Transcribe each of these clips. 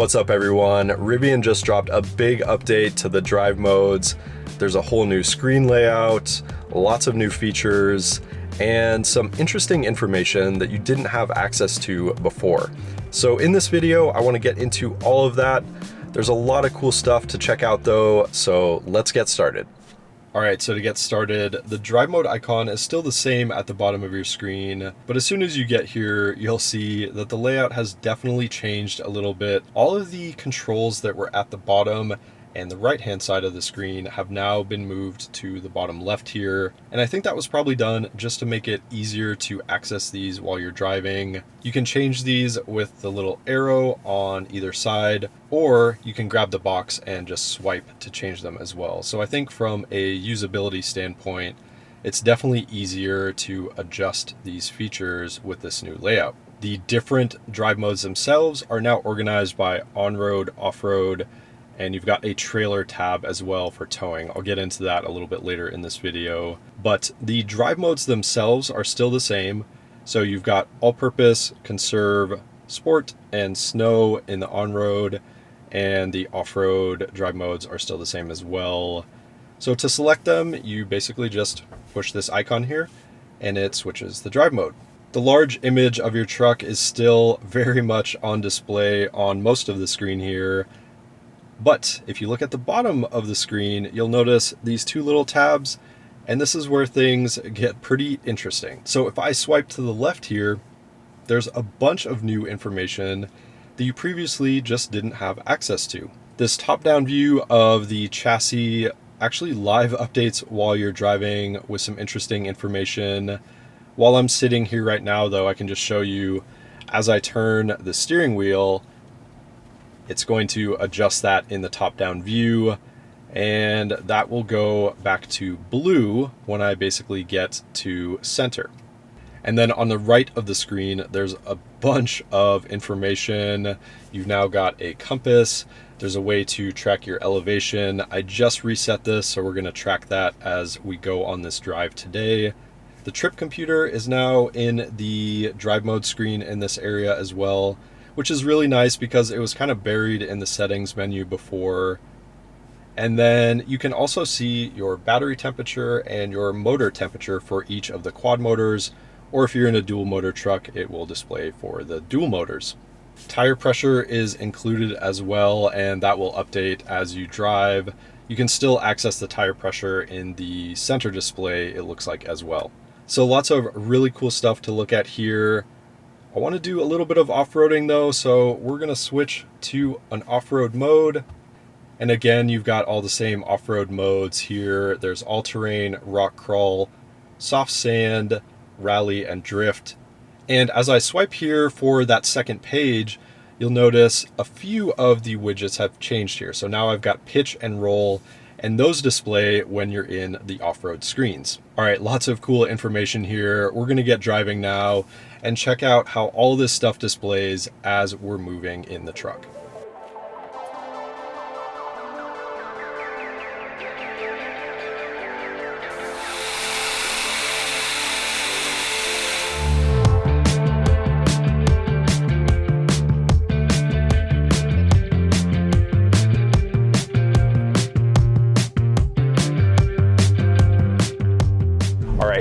What's up everyone? Rivian just dropped a big update to the drive modes. There's a whole new screen layout, lots of new features, and some interesting information that you didn't have access to before. So in this video, I want to get into all of that. There's a lot of cool stuff to check out though, so let's get started. All right, so to get started, the drive mode icon is still the same at the bottom of your screen, but as soon as you get here, you'll see that the layout has definitely changed a little bit. All of the controls that were at the bottom and the right-hand side of the screen have now been moved to the bottom left here. And I think that was probably done just to make it easier to access these while you're driving. You can change these with the little arrow on either side, or you can grab the box and just swipe to change them as well. So I think from a usability standpoint, it's definitely easier to adjust these features with this new layout. The different drive modes themselves are now organized by on-road, off-road, and you've got a trailer tab as well for towing. I'll get into that a little bit later in this video. But the drive modes themselves are still the same. So you've got all-purpose, conserve, sport, and snow in the on-road, and the off-road drive modes are still the same as well. So to select them, you basically just push this icon here, and it switches the drive mode. The large image of your truck is still very much on display on most of the screen here. But if you look at the bottom of the screen, you'll notice these two little tabs, and this is where things get pretty interesting. So if I swipe to the left here, there's a bunch of new information that you previously just didn't have access to. This top-down view of the chassis actually live updates while you're driving with some interesting information. While I'm sitting here right now though, I can just show you as I turn the steering wheel, it's going to adjust that in the top-down view, and that will go back to blue when I basically get to center. And then on the right of the screen, there's a bunch of information. You've now got a compass. There's a way to track your elevation. I just reset this, so we're gonna track that as we go on this drive today. The trip computer is now in the drive mode screen in this area as well, which is really nice because it was kind of buried in the settings menu before. And then you can also see your battery temperature and your motor temperature for each of the quad motors, or if you're in a dual motor truck, it will display for the dual motors. Tire pressure is included as well, and that will update as you drive. You can still access the tire pressure in the center display, it looks like, as well. So lots of really cool stuff to look at here. I want to do a little bit of off-roading though, so we're going to switch to an off-road mode. And again, you've got all the same off-road modes here. There's all-terrain, rock crawl, soft sand, rally, and drift. And as I swipe here for that second page, you'll notice a few of the widgets have changed here. So now I've got pitch and roll, and those display when you're in the off-road screens. All right, lots of cool information here. We're gonna get driving now and check out how all this stuff displays as we're moving in the truck.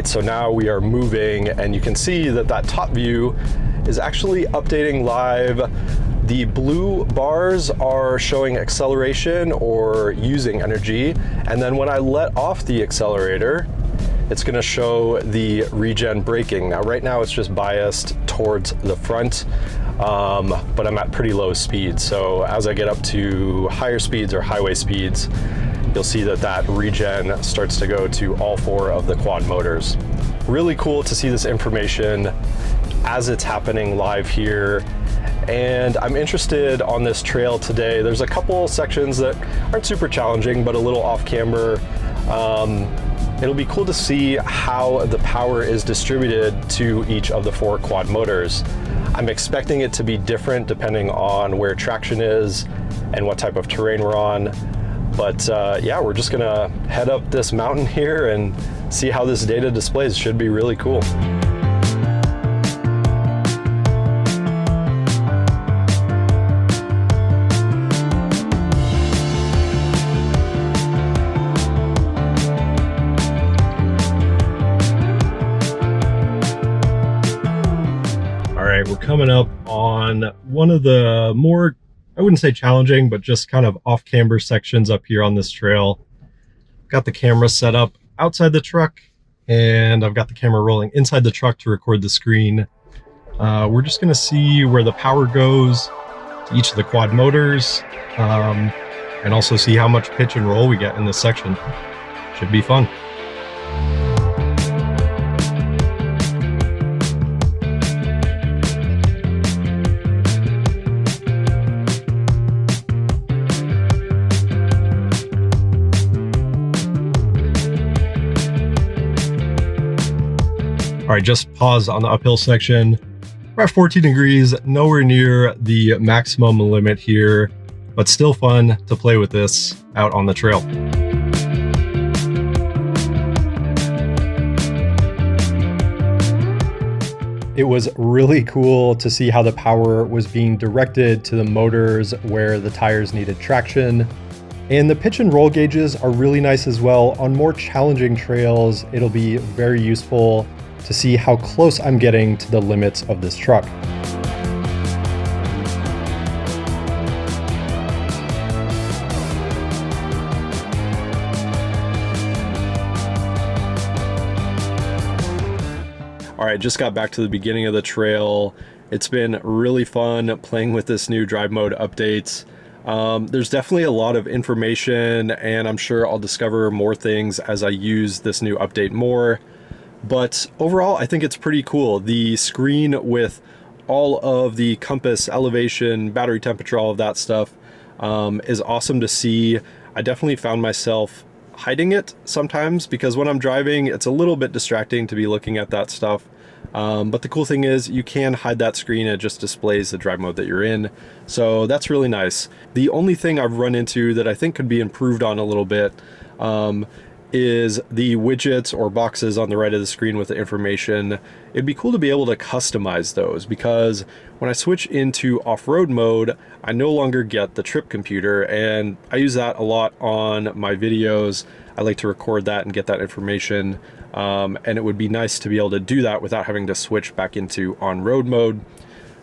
So now we are moving, and you can see that that top view is actually updating live. The blue bars are showing acceleration or using energy, and then when I let off the accelerator, it's going to show the regen braking. Now right now it's just biased towards the front, but I'm at pretty low speed. So as I get up to higher speeds or highway speeds, you'll see that that regen starts to go to all four of the quad motors. Really cool to see this information as it's happening live here. And I'm interested on this trail today. There's a couple sections that aren't super challenging, but a little off camber. It'll be cool to see how the power is distributed to each of the four quad motors. I'm expecting it to be different depending on where traction is and what type of terrain we're on. But yeah, we're just gonna head up this mountain here and see how this data displays. Should be really cool. coming up on one of the more, I wouldn't say challenging, but just kind of off-camber sections up here on this trail. Got the camera set up outside the truck, and I've got the camera rolling inside the truck to record the screen. We're just gonna see where the power goes to each of the quad motors, and also see how much pitch and roll we get in this section. Should be fun. All right, just pause on the uphill section. We're at 14 degrees, nowhere near the maximum limit here, but still fun to play with this out on the trail. It was really cool to see how the power was being directed to the motors where the tires needed traction. And the pitch and roll gauges are really nice as well. On more challenging trails, it'll be very useful to see how close I'm getting to the limits of this truck. All right, just got back to the beginning of the trail. It's been really fun playing with this new drive mode updates. There's definitely a lot of information, and I'm sure I'll discover more things as I use this new update more. But overall, I think it's pretty cool. The screen with all of the compass, elevation, battery temperature, all of that stuff is awesome to see. I definitely found myself hiding it sometimes because when I'm driving, it's a little bit distracting to be looking at that stuff. But the cool thing is you can hide that screen. It just displays the drive mode that you're in. So that's really nice. The only thing I've run into that I think could be improved on a little bit is the widgets or boxes on the right of the screen with the information. It'd be cool to be able to customize those, because when I switch into off-road mode, I no longer get the trip computer, and I use that a lot on my videos. I like to record that and get that information, and it would be nice to be able to do that without having to switch back into on-road mode.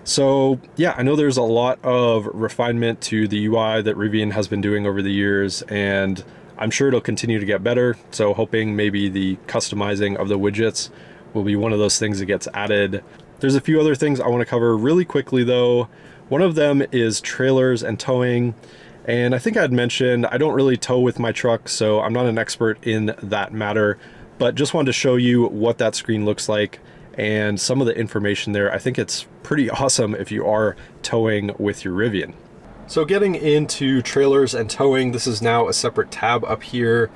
So yeah, I know there's a lot of refinement to the UI that Rivian has been doing over the years, and I'm sure it'll continue to get better. So hoping maybe the customizing of the widgets will be one of those things that gets added. There's a few other things I want to cover really quickly though. One of them is trailers and towing. And I think I had mentioned I don't really tow with my truck, so I'm not an expert in that matter, but just wanted to show you what that screen looks like and some of the information there. I think it's pretty awesome if you are towing with your Rivian. So getting into trailers and towing, this is now a separate tab up here.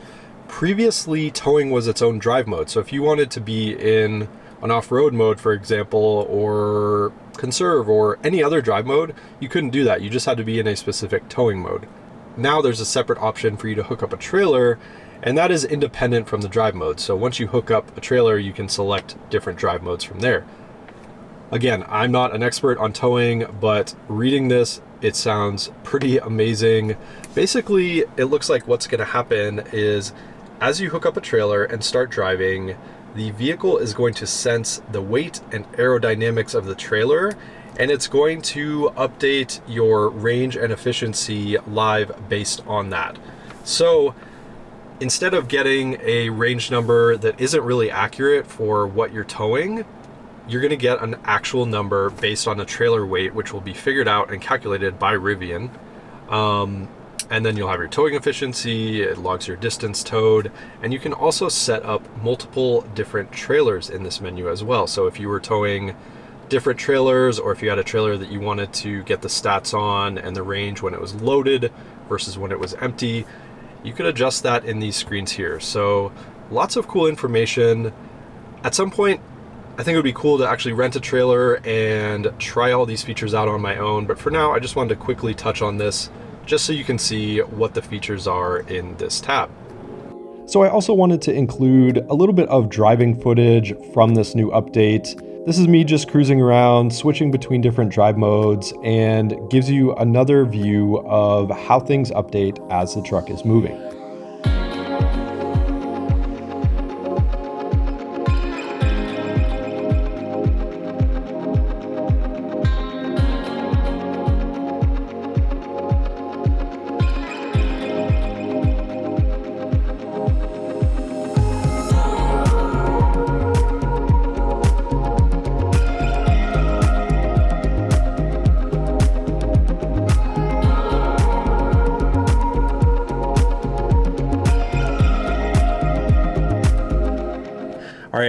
Previously, towing was its own drive mode. So if you wanted to be in an off-road mode, for example, or conserve or any other drive mode, you couldn't do that. You just had to be in a specific towing mode. Now there's a separate option for you to hook up a trailer, and that is independent from the drive mode. So once you hook up a trailer, you can select different drive modes from there. Again, I'm not an expert on towing, but reading this, it sounds pretty amazing. Basically, it looks like what's gonna happen is as you hook up a trailer and start driving, the vehicle is going to sense the weight and aerodynamics of the trailer, and it's going to update your range and efficiency live based on that. So instead of getting a range number that isn't really accurate for what you're towing, you're gonna get an actual number based on the trailer weight, which will be figured out and calculated by Rivian. And then you'll have your towing efficiency, it logs your distance towed, and you can also set up multiple different trailers in this menu as well. So if you were towing different trailers, or if you had a trailer that you wanted to get the stats on and the range when it was loaded versus when it was empty, you could adjust that in these screens here. So lots of cool information. At some point, I think it would be cool to actually rent a trailer and try all these features out on my own. But for now, I just wanted to quickly touch on this just so you can see what the features are in this tab. So I also wanted to include a little bit of driving footage from this new update. This is me just cruising around, switching between different drive modes, and gives you another view of how things update as the truck is moving.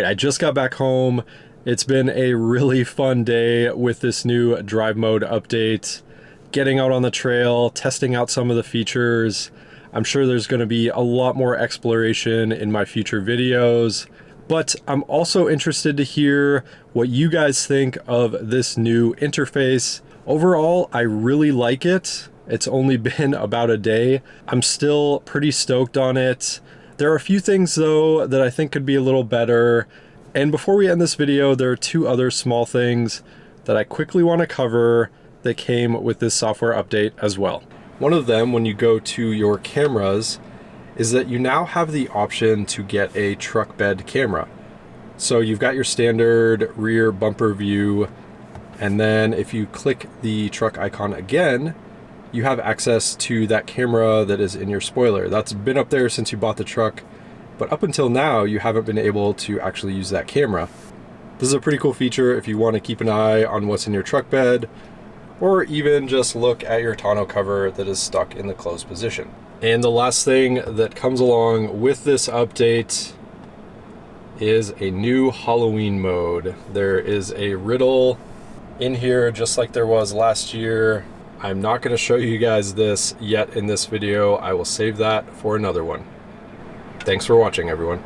right, I just got back home. It's been a really fun day with this new drive mode update, getting out on the trail, testing out some of the features. I'm sure there's going to be a lot more exploration in my future videos, but I'm also interested to hear what you guys think of this new interface. Overall, I really like it. It's only been about a day. I'm still pretty stoked on it. There are a few things though that I think could be a little better. And before we end this video, there are two other small things that I quickly want to cover that came with this software update as well. One of them, when you go to your cameras, is that you now have the option to get a truck bed camera. So you've got your standard rear bumper view, and then if you click the truck icon again, you have access to that camera that is in your spoiler. That's been up there since you bought the truck, but up until now, you haven't been able to actually use that camera. This is a pretty cool feature if you want to keep an eye on what's in your truck bed, or even just look at your tonneau cover that is stuck in the closed position. And the last thing that comes along with this update is a new Halloween mode. There is a riddle in here just like there was last year. I'm not going to show you guys this yet in this video. I will save that for another one. Thanks for watching, everyone.